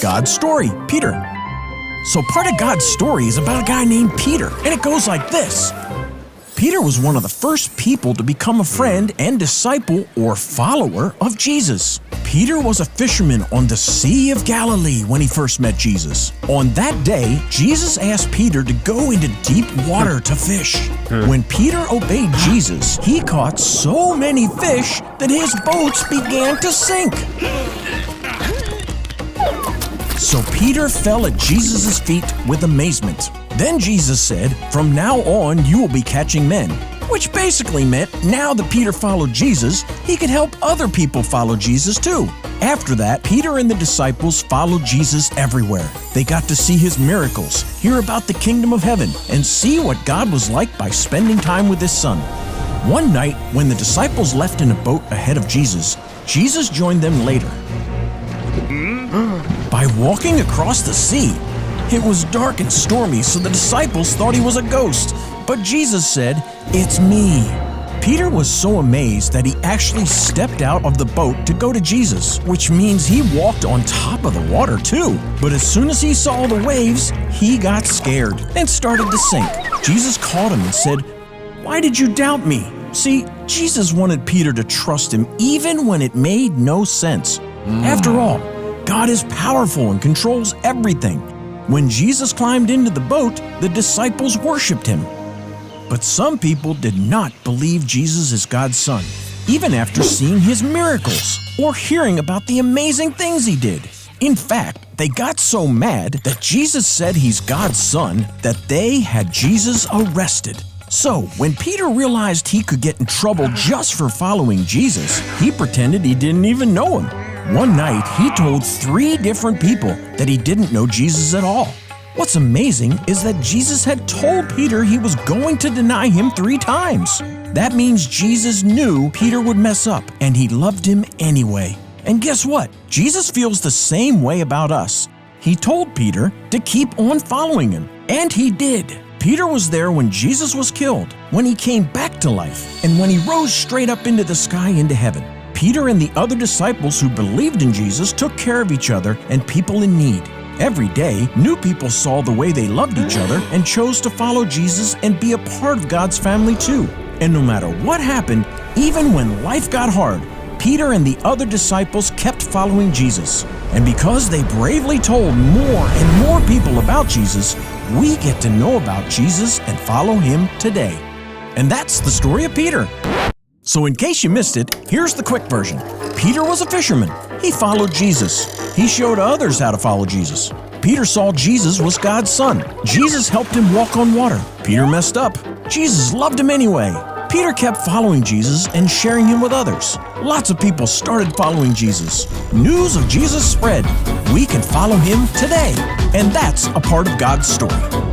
God's story, Peter. So part of God's story is about a guy named Peter, and it goes like this. Peter was one of the first people to become a friend and disciple or follower of Jesus. Peter was a fisherman on the Sea of Galilee when he first met Jesus. On that day, Jesus asked Peter to go into deep water to fish. When Peter obeyed Jesus, he caught so many fish that his boats began to sink. So Peter fell at Jesus' feet with amazement. Then Jesus said, "From now on, you will be catching men." Which basically meant now that Peter followed Jesus, he could help other people follow Jesus too. After that, Peter and the disciples followed Jesus everywhere. They got to see his miracles, hear about the kingdom of heaven, and see what God was like by spending time with his son. One night, when the disciples left in a boat ahead of Jesus, Jesus joined them later by walking across the sea. It was dark and stormy, so the disciples thought he was a ghost. But Jesus said, "It's me." Peter was so amazed that he actually stepped out of the boat to go to Jesus, which means he walked on top of the water too. But as soon as he saw the waves, he got scared and started to sink. Jesus caught him and said, "Why did you doubt me?" See, Jesus wanted Peter to trust him even when it made no sense. After all, God is powerful and controls everything. When Jesus climbed into the boat, the disciples worshiped him. But some people did not believe Jesus is God's son, even after seeing his miracles or hearing about the amazing things he did. In fact, they got so mad that Jesus said he's God's son that they had Jesus arrested. So, when Peter realized he could get in trouble just for following Jesus, he pretended he didn't even know him. One night, he told 3 different people that he didn't know Jesus at all. What's amazing is that Jesus had told Peter he was going to deny him 3 times. That means Jesus knew Peter would mess up, and he loved him anyway. And guess what? Jesus feels the same way about us. He told Peter to keep on following him, and he did. Peter was there when Jesus was killed, when he came back to life, and when he rose straight up into the sky into heaven. Peter and the other disciples who believed in Jesus took care of each other and people in need. Every day, new people saw the way they loved each other and chose to follow Jesus and be a part of God's family too. And no matter what happened, even when life got hard, Peter and the other disciples kept following Jesus. And because they bravely told more and more people about Jesus, we get to know about Jesus and follow him today. And that's the story of Peter. So in case you missed it, here's the quick version. Peter was a fisherman. He followed Jesus. He showed others how to follow Jesus. Peter saw Jesus was God's son. Jesus helped him walk on water. Peter messed up. Jesus loved him anyway. Peter kept following Jesus and sharing him with others. Lots of people started following Jesus. News of Jesus spread. We can follow him today. And that's a part of God's story.